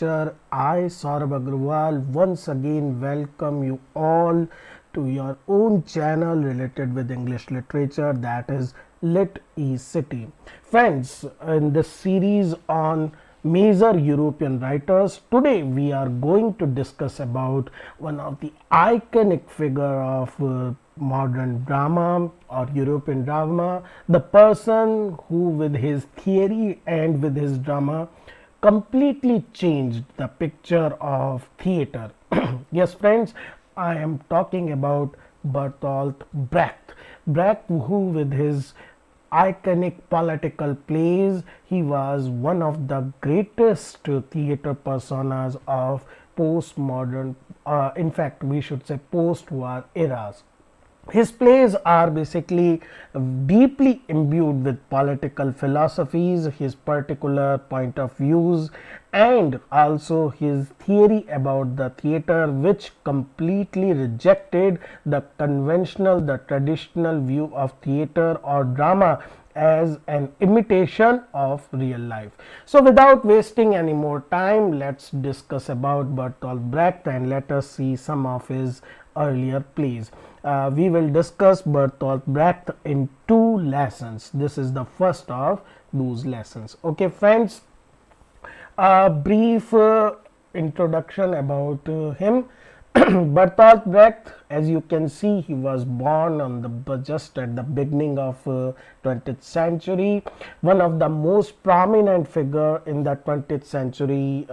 I, Saurabh Agrawal, once again welcome you all to your own channel related with English literature, that is Lit E City. Friends, in this series on major European writers, today we are going to discuss about one of the iconic figure of modern drama or European drama, the person who with his theory and with his drama completely changed the picture of theater. Yes, friends, I am talking about Bertolt Brecht. Brecht, who with his iconic political plays, he was one of the greatest theater personas of postmodern, in fact, we should say post-war eras. His plays are basically deeply imbued with political philosophies, his particular point of views, and also his theory about the theater, which completely rejected the conventional, the traditional view of theater or drama as an imitation of real life. So without wasting any more time, let's discuss about Bertolt Brecht and let us see some of his earlier plays. We will discuss Bertolt Brecht in two lessons. This is the first of those lessons. Okay, friends, a brief introduction about him. Bertolt Brecht, as you can see, he was born on the just at the beginning of 20th century. One of the most prominent figure in the 20th century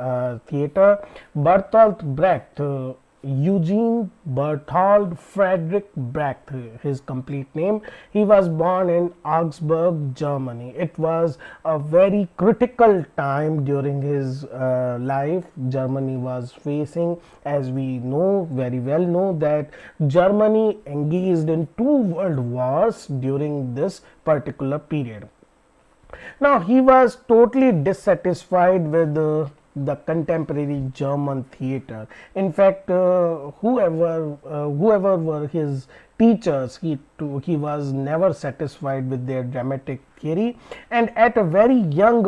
theater. Bertolt Brecht, Eugene Berthold Friedrich Brecht, his complete name. He was born in Augsburg, Germany. It was a very critical time during his life. Germany was facing, as we know, very well know, that Germany engaged in two world wars during this particular period. Now, he was totally dissatisfied with the contemporary German theater. In fact, whoever were his teachers, he was never satisfied with their dramatic theory, and at a very young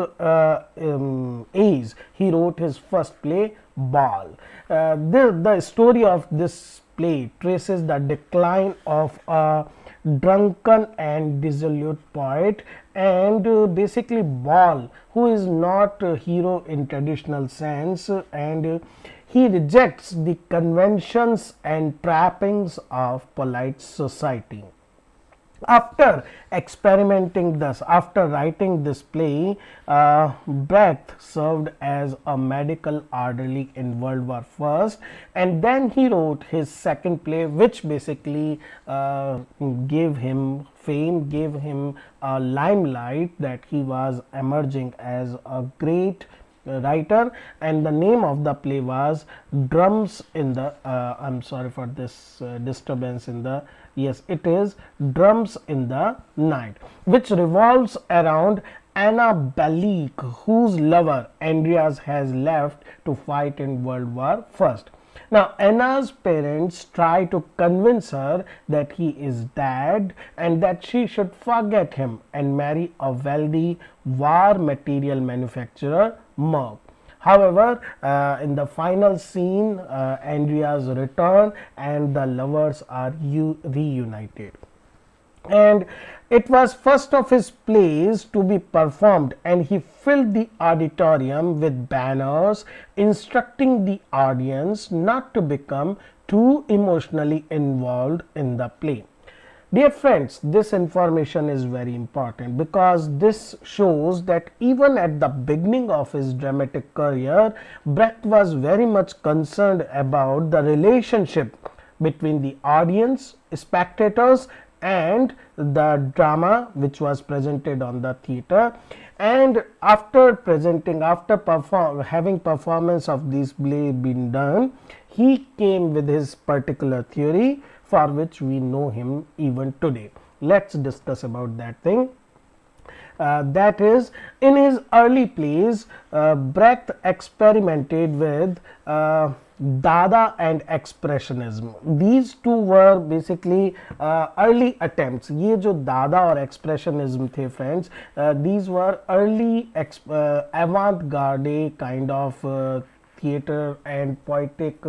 age, he wrote his first play, Ball. The story of this play traces the decline of a drunken and dissolute poet, and basically Ball, who is not a hero in traditional sense, and he rejects the conventions and trappings of polite society. After experimenting thus, after writing this play, Brecht served as a medical orderly in World War I, and then he wrote his second play, which basically gave him fame, gave him a limelight that he was emerging as a great writer, and the name of the play was Drums in the I'm sorry for this disturbance in the, yes, it is Drums in the Night, which revolves around Anna Balik, whose lover Andreas has left to fight in World War I. Now, Anna's parents try to convince her that he is dead and that she should forget him and marry a wealthy war material manufacturer, Merck. However, in the final scene, Andreas return and the lovers are reunited. And it was first of his plays to be performed, and he filled the auditorium with banners instructing the audience not to become too emotionally involved in the play. Dear friends, this information is very important because this shows that even at the beginning of his dramatic career, Brecht was very much concerned about the relationship between the audience, spectators, and the drama which was presented on the theater. And after having performance of this play been done, he came with his particular theory for which we know him even today. Let's discuss about that thing. That is, in his early plays, Brecht experimented with Dada and Expressionism. These two were basically early attempts. ये जो Dada और Expressionism थे friends, these were early avant-garde kind of theater and poetic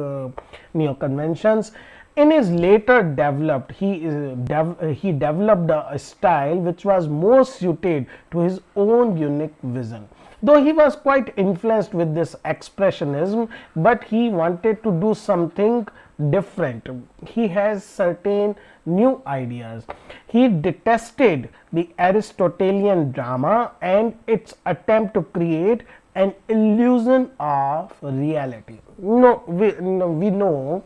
neo-conventions. In his later developed, he developed a style which was more suited to his own unique vision. Though he was quite influenced with this expressionism, but he wanted to do something different. He has certain new ideas. He detested the Aristotelian drama and its attempt to create an illusion of reality. We know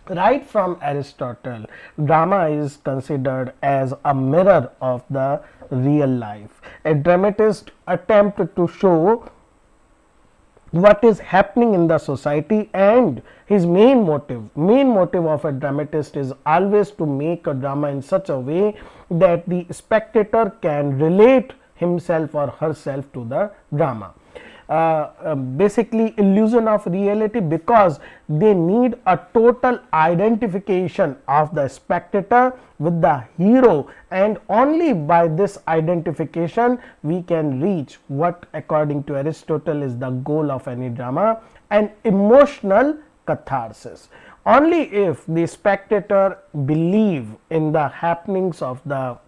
right from Aristotle, drama is considered as a mirror of the real life. A dramatist attempt to show what is happening in the society, and his main motive of a dramatist is always to make a drama in such a way that the spectator can relate himself or herself to the drama. Basically illusion of reality, because they need a total identification of the spectator with the hero, and only by this identification we can reach what according to Aristotle is the goal of any drama, an emotional catharsis. Only if the spectator believe in the happenings of the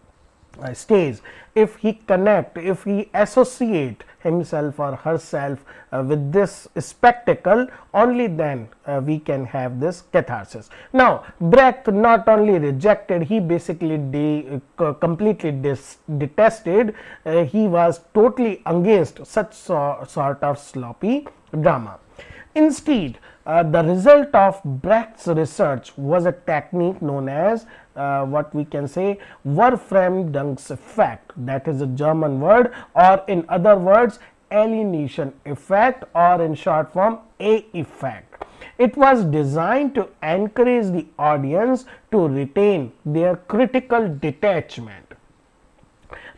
stage, if he connect, if he associate himself or herself with this spectacle, only then we can have this catharsis. Now Brecht not only rejected, he basically completely detested, he was totally against such sort of sloppy drama. Instead, the result of Brecht's research was a technique known as what we can say Verfremdungseffekt, that is a German word, or in other words alienation effect, or in short form A effect. It was designed to encourage the audience to retain their critical detachment.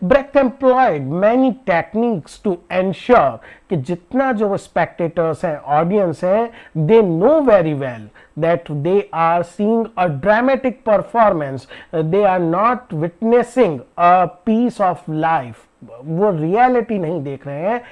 Brecht employed many techniques to ensure कि जितना जो spectators हैं, audience हैं, they know very well that they are seeing a dramatic performance, they are not witnessing a piece of life, वो reality नहीं देख रहे हैं,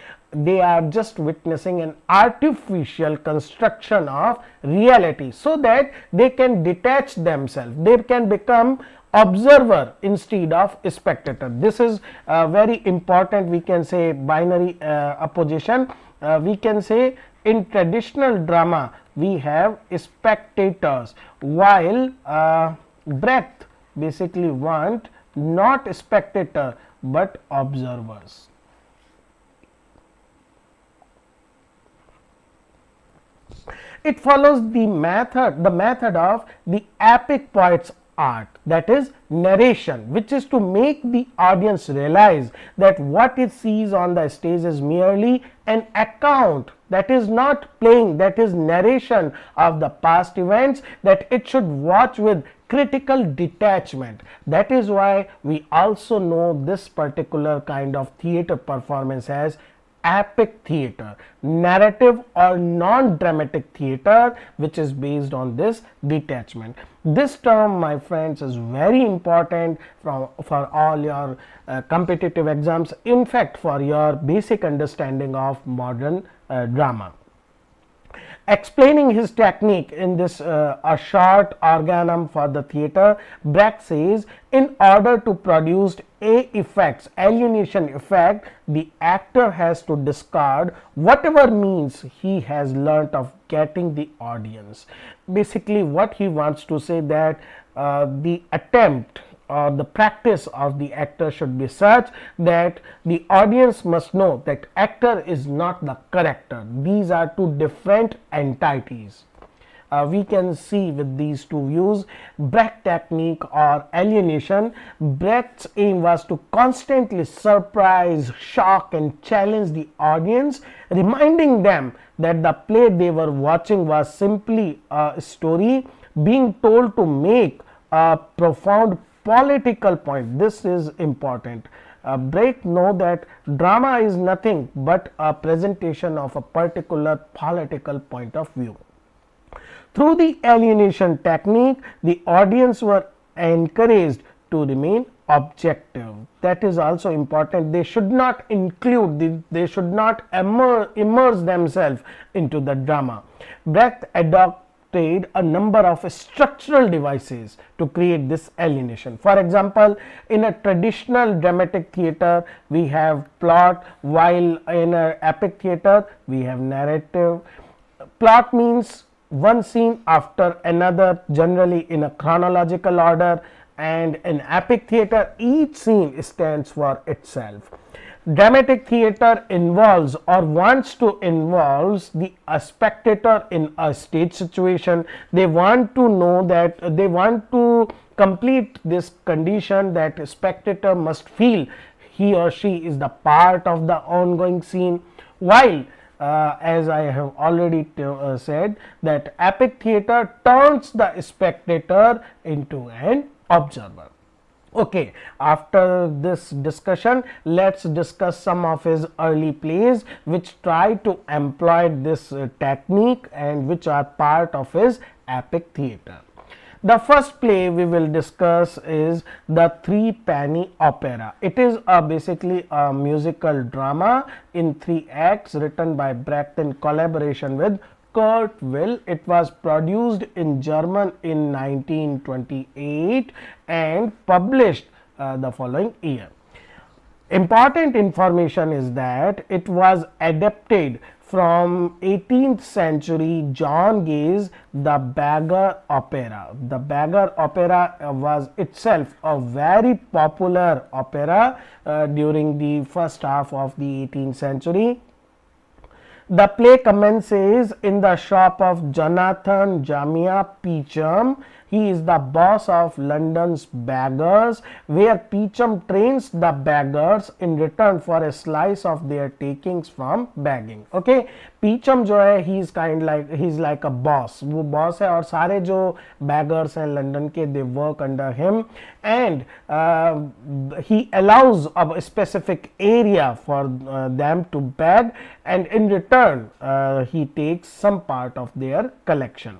they are just witnessing an artificial construction of reality, so that they can detach themselves, they can become observer instead of spectator. This is very important, we can say binary opposition. We can say in traditional drama we have spectators, while Brecht basically want not spectator but observers. It follows the method of the epic poet's art, that is narration, which is to make the audience realize that what it sees on the stage is merely an account, that is not playing, that is narration of the past events, that it should watch with critical detachment. That is why we also know this particular kind of theater performance as epic theater, narrative or non-dramatic theater, which is based on this detachment. This term, my friends, is very important for all your competitive exams, in fact for your basic understanding of modern drama. Explaining his technique in this a short organum for the theater, Brecht says, in order to produce A effects, alienation effect, the actor has to discard whatever means he has learnt of getting the audience. Basically what he wants to say that the attempt or the practice of the actor should be such that the audience must know that actor is not the character. These are two different entities. We can see with these two views, Brecht technique or alienation. Brecht's aim was to constantly surprise, shock and challenge the audience, reminding them that the play they were watching was simply a story being told to make a profound political point. This is important. Brecht know that drama is nothing but a presentation of a particular political point of view. Through the alienation technique, the audience were encouraged to remain objective. That is also important. They should not they should not immerse themselves into the drama. Brecht adopted a number of structural devices to create this alienation. For example, in a traditional dramatic theater, we have plot, while in an epic theater, we have narrative. Plot means one scene after another, generally in a chronological order, and in epic theater, each scene stands for itself. Dramatic theater involves or wants to involve the spectator in a stage situation. They want to know that they want to complete this condition that spectator must feel he or she is the part of the ongoing scene, while as I have already said, that epic theater turns the spectator into an observer. Okay, after this discussion, let's discuss some of his early plays which try to employ this technique and which are part of his epic theater. The first play we will discuss is the Three Penny Opera. It is basically a musical drama in 3 acts written by Brecht in collaboration with Kurt Will. It was produced in German in 1928 and published the following year. Important information is that it was adapted from 18th century John Gay's The Beggar Opera. The Beggar Opera was itself a very popular opera during the first half of the 18th century. The play commences in the shop of Jonathan Jamia Peachum. He is the boss of London's beggars, where Peachum trains the beggars in return for a slice of their takings from begging. Okay, Peachum जो है he's like a boss. वो boss है और सारे जो beggars हैं London के they work under him, and he allows a specific area for them to beg, and in return he takes some part of their collection.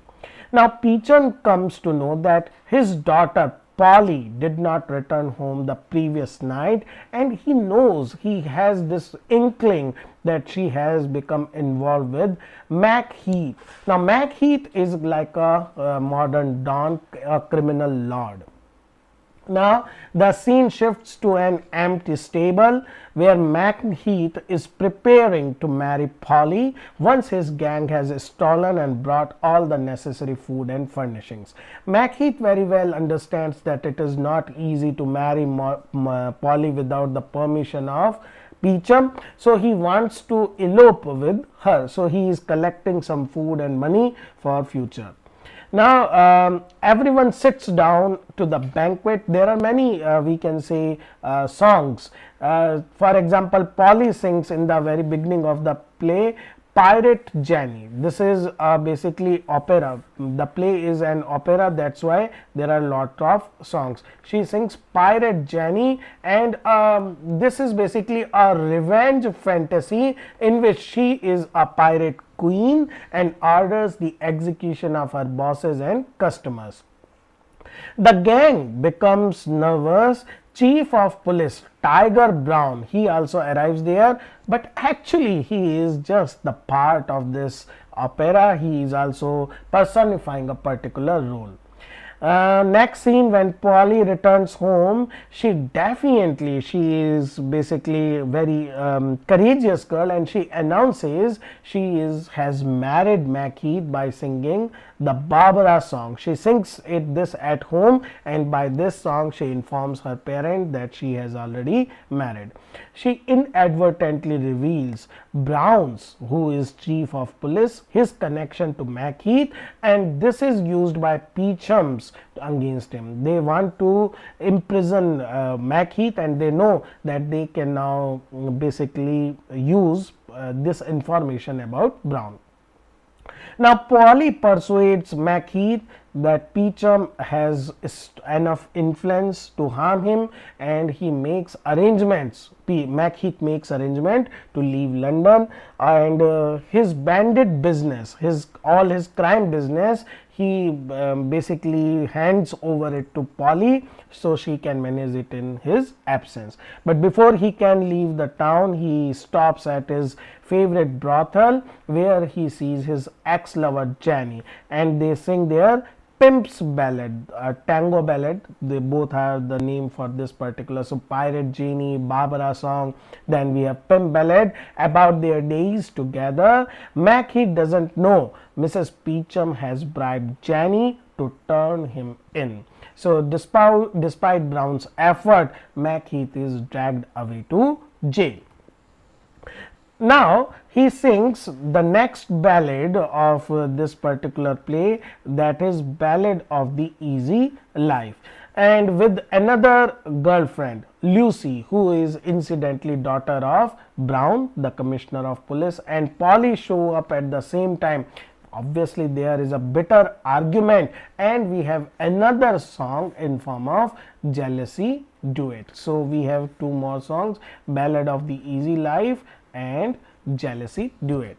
Now Peachum comes to know that his daughter Polly did not return home the previous night, and he knows, he has this inkling that she has become involved with Macheath. Now Macheath is like a modern Don, a criminal lord. Now the scene shifts to an empty stable where Macheath is preparing to marry Polly once his gang has stolen and brought all the necessary food and furnishings. Macheath very well understands that it is not easy to marry Polly without the permission of Peachum, so he wants to elope with her. So he is collecting some food and money for future. Now everyone sits down to the banquet. There are many we can say songs. For example, Polly sings in the very beginning of the play Pirate Jenny. This is basically opera. The play is an opera, that's why there are lot of songs. She sings Pirate Jenny, and this is basically a revenge fantasy in which she is a pirate queen and orders the execution of her bosses and customers. The gang becomes nervous. Chief of Police Tiger Brown, he also arrives there, but actually he is just the part of this opera. He is also personifying a particular role. Next scene, when Polly returns home, she is basically very courageous girl, and she announces she has married Macheath by singing the Barbara song. She sings this at home, and by this song she informs her parent that she has already married. She inadvertently reveals Brown's, who is chief of police, his connection to Macheath, and this is used by Peachum's against him. They want to imprison Macheath, and they know that they can now basically use this information about Brown. Now Polly persuades Macheath that Peachum has enough influence to harm him, and he makes arrangements. Macheath makes arrangement to leave London, and his bandit business, all his crime business, he basically hands over it to Polly so she can manage it in his absence. But before he can leave the town, he stops at his favorite brothel where he sees his ex-lover Jenny, and they sing their Pimp's Ballad, a tango ballad. They both have the name for this particular. So Pirate Jenny, Barbara song, then we have Pimp Ballad about their days together. Macheath doesn't know Mrs. Peachum has bribed Jenny to turn him in. So despite Brown's effort, Macheath is dragged away to jail. Now he sings the next ballad of this particular play, that is Ballad of the Easy Life, and with another girlfriend, Lucy, who is incidentally daughter of Brown, the commissioner of police, and Polly show up at the same time. Obviously there is a bitter argument, and we have another song in form of jealousy duet. So we have two more songs, Ballad of the Easy Life and jealousy duet.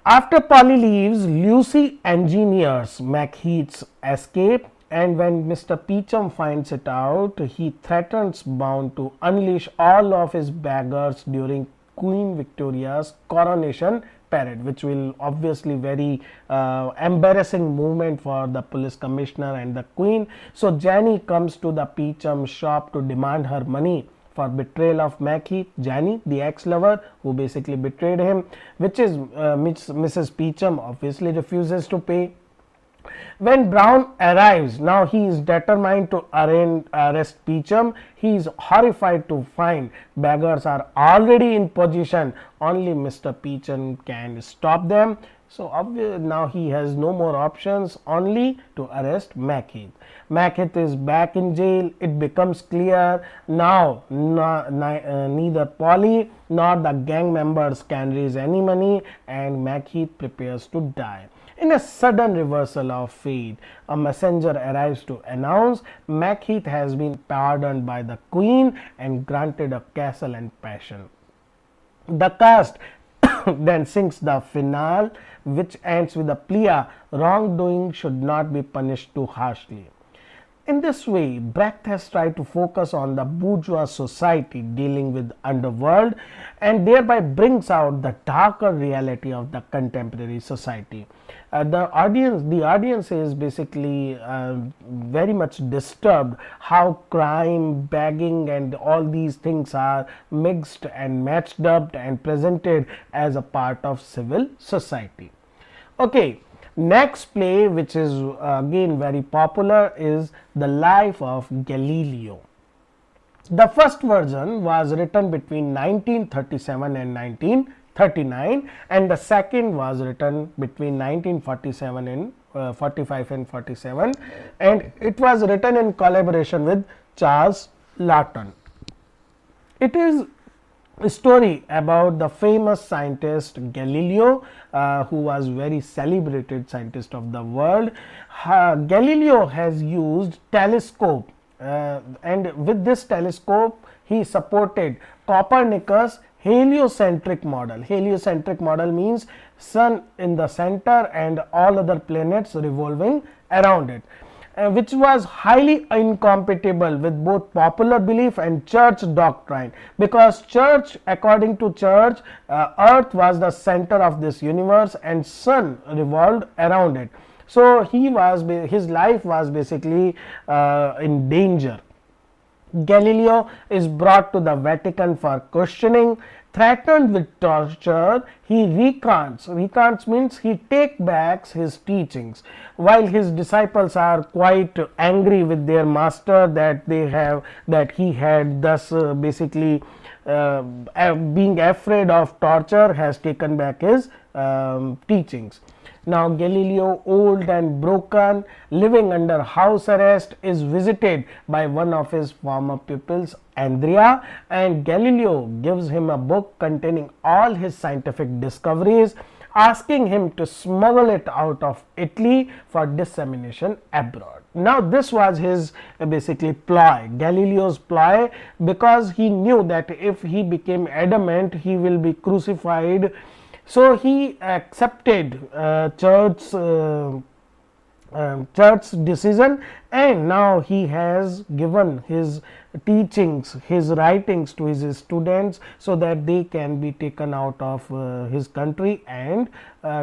After Polly leaves, Lucy engineers Macheath's escape, and when Mr. Peachum finds it out, he threatens Brown to unleash all of his beggars during Queen Victoria's coronation parade, which will obviously very embarrassing moment for the police commissioner and the queen. So Jenny comes to the Peachum shop to demand her money for betrayal of Macheath. Jenny, the ex-lover who basically betrayed him, which Mrs. Peachum obviously refuses to pay. When Brown arrives, now he is determined to arrest Peachum. He is horrified to find beggars are already in position. Only Mr. Peachum can stop them. So now he has no more options, only to arrest Macheath. Macheath is back in jail. It becomes clear now neither Polly nor the gang members can raise any money, and Macheath prepares to die. In a sudden reversal of fate, a messenger arrives to announce Macheath has been pardoned by the queen and granted a castle and pension. The cast then sings the finale, which ends with a plea: wrongdoing should not be punished too harshly. In this way, Brecht has tried to focus on the bourgeois society dealing with underworld, and thereby brings out the darker reality of the contemporary society. The audience is basically very much disturbed how crime, begging, and all these things are mixed and matched up and presented as a part of civil society. Okay. Next play, which is again very popular, is The Life of Galileo. The first version was written between 1937 and 1939, and the second was written between 1947 and 45 and 47, and it was written in collaboration with Charles Lawton. It is a story about the famous scientist Galileo, who was very celebrated scientist of the world. Galileo has used telescope, and with this telescope he supported Copernicus' heliocentric model. Heliocentric model means sun in the center and all other planets revolving around it, which was highly incompatible with both popular belief and church doctrine, because church, according to church, earth was the center of this universe and sun revolved around it. So his life was basically in danger. Galileo is brought to the Vatican for questioning. Threatened with torture, he recants. Recants means he takes back his teachings, while his disciples are quite angry with their master that he had thus basically being afraid of torture has taken back his teachings. Now Galileo, old and broken, living under house arrest, is visited by one of his former pupils, Andrea, and Galileo gives him a book containing all his scientific discoveries. asking him to smuggle it out of Italy for dissemination abroad. Now this was his basically ploy, Galileo's ploy, because he knew that if he became adamant he will be crucified. So he accepted church's decision, and now he has given his teachings, his writings to his students, so that they can be taken out of his country and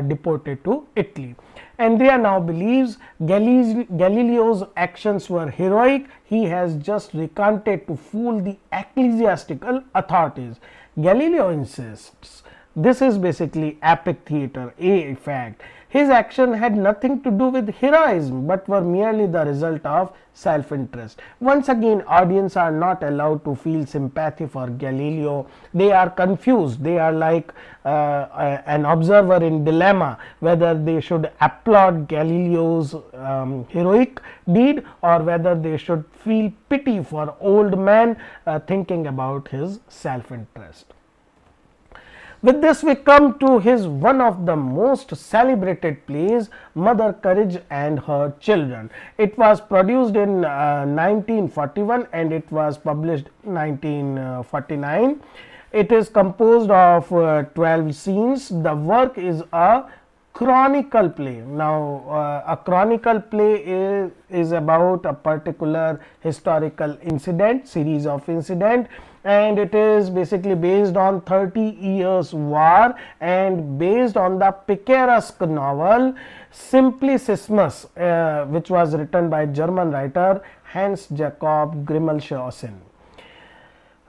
deported to Italy. Andrea now believes Galileo's actions were heroic. He has just recanted to fool the ecclesiastical authorities. Galileo insists this is basically epic theater, a fact. His action had nothing to do with heroism, but were merely the result of self-interest. Once again, audience are not allowed to feel sympathy for Galileo. They are confused. They are like an observer in dilemma, whether they should applaud Galileo's heroic deed, or whether they should feel pity for old man thinking about his self-interest. With this, we come to his one of the most celebrated plays, Mother Courage and Her Children. It was produced in 1941 and it was published 1949. It is composed of 12 scenes. The work is a chronicle play. Now, a chronicle play is about a particular historical incident, series of incident, and it is basically based on 30 years war and based on the picaresque novel Simplicissimus, which was written by German writer Hans Jakob Grimmelshausen.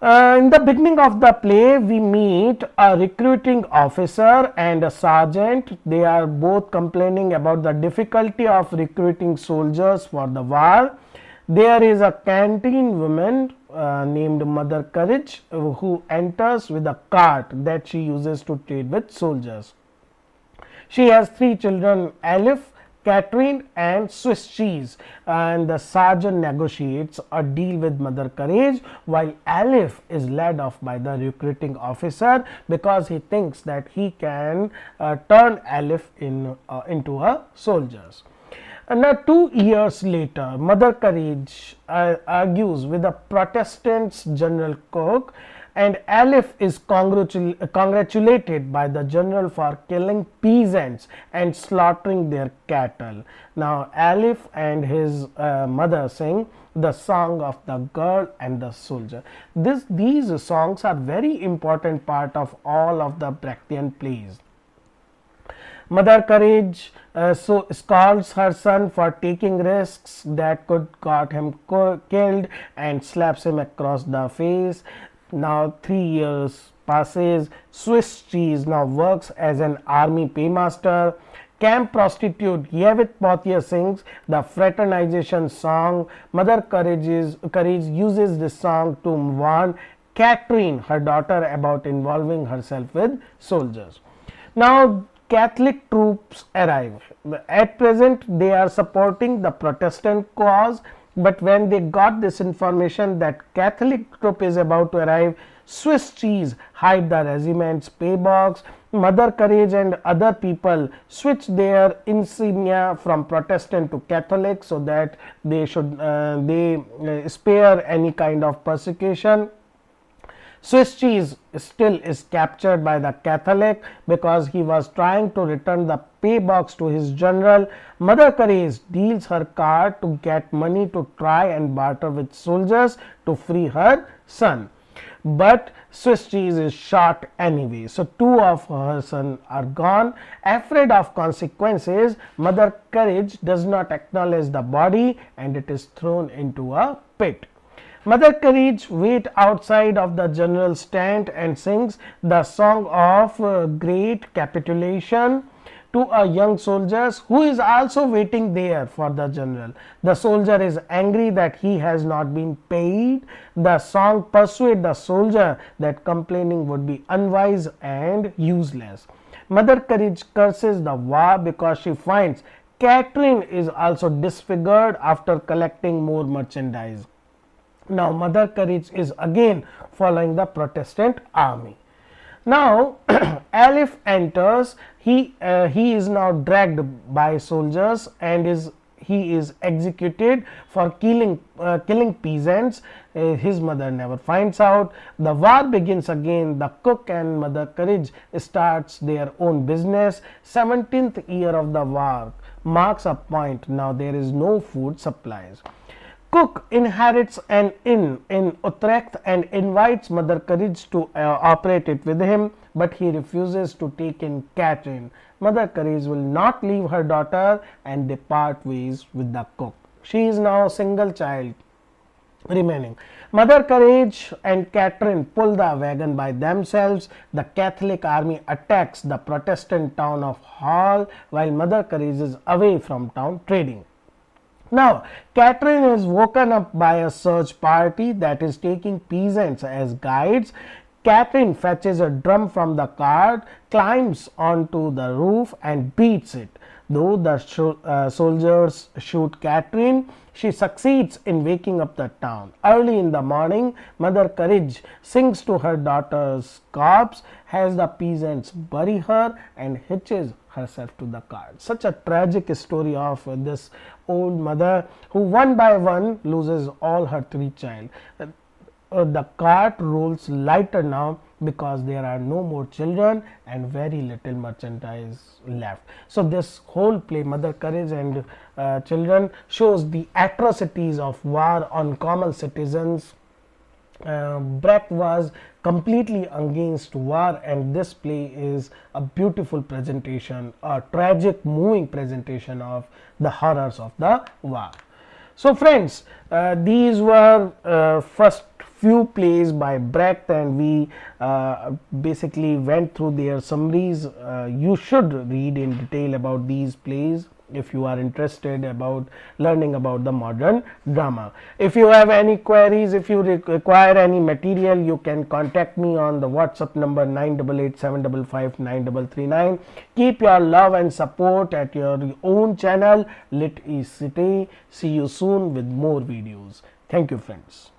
In the beginning of the play, we meet a recruiting officer and a sergeant. They are both complaining about the difficulty of recruiting soldiers for the war. There is a canteen woman named Mother Courage who enters with a cart that she uses to trade with soldiers. She has 3 children, Aleph, Catherine and Swiss cheese, and the sergeant negotiates a deal with Mother Courage, while Aleph is led off by the recruiting officer because he thinks that he can turn Aleph into a soldiers. And now 2 years later, Mother Courage argues with the Protestants General Cook, and Aleph is congratulated by the general for killing peasants and slaughtering their cattle. Now Aleph and his mother sing the song of the girl and the soldier. These songs are very important part of all of the Brechtian plays. Mother Courage scolds her son for taking risks that could got him killed and slaps him across the face. Now 3 years passes. Swiss cheese now works as an army paymaster. Camp prostitute Yevit Pothier sings the fraternization song. Mother Courage uses this song to warn Catherine, her daughter, about involving herself with soldiers. Now Catholic troops arrive. At present, they are supporting the Protestant cause, but when they got this information that Catholic troop is about to arrive, Swiss cheese hide the regiment's pay box. Mother Courage and other people switch their insignia from Protestant to Catholic so that they should spare any kind of persecution. Swiss cheese still is captured by the Catholic because he was trying to return the pay box to his general. Mother Courage deals her card to get money to try and barter with soldiers to free her son. But Swiss cheese is shot anyway. So 2 of her sons are gone. Afraid of consequences, Mother Courage does not acknowledge the body and it is thrown into a pit. Mother Courage waits outside of the general's tent and sings the song of great capitulation to a young soldier who is also waiting there for the general. The soldier is angry that he has not been paid. The song persuades the soldier that complaining would be unwise and useless. Mother Courage curses the war because she finds Catherine is also disfigured after collecting more merchandise. Now Mother Courage is again following the Protestant army. Now Aleph enters. He is now dragged by soldiers and he is executed for killing peasants. His mother never finds out. The war begins again. The cook and Mother Courage starts their own business. 17th year of the war marks a point. Now there is no food supplies. Cook inherits an inn in Utrecht and invites Mother Courage to operate it with him, but he refuses to take in Catherine. Mother Courage will not leave her daughter and they part ways with the cook. She is now a single child remaining. Mother Courage and Catherine pull the wagon by themselves. The Catholic army attacks the Protestant town of Hall while Mother Courage is away from town trading. Now, Catherine is woken up by a search party that is taking peasants as guides. Catherine fetches a drum from the cart, climbs onto the roof and beats it. Though the soldiers shoot Catherine, she succeeds in waking up the town. Early in the morning, Mother Courage sings to her daughter's corpse, has the peasants bury her and hitches herself to the cart. Such a tragic story of this old mother who one by one loses all her three children. The cart rolls lighter now because there are no more children and very little merchandise left. So this whole play, Mother Courage and Children, shows the atrocities of war on common citizens. Brecht was completely against war, and this play is a beautiful presentation, a tragic, moving presentation of the horrors of the war. So friends, these were first few plays by Brecht, and we basically went through their summaries. You should read in detail about these plays if you are interested about learning about the modern drama. If you have any queries, if you require any material, you can contact me on the WhatsApp number 9887559339. Keep your love and support at your own channel Lit City. See you soon with more videos. Thank you friends.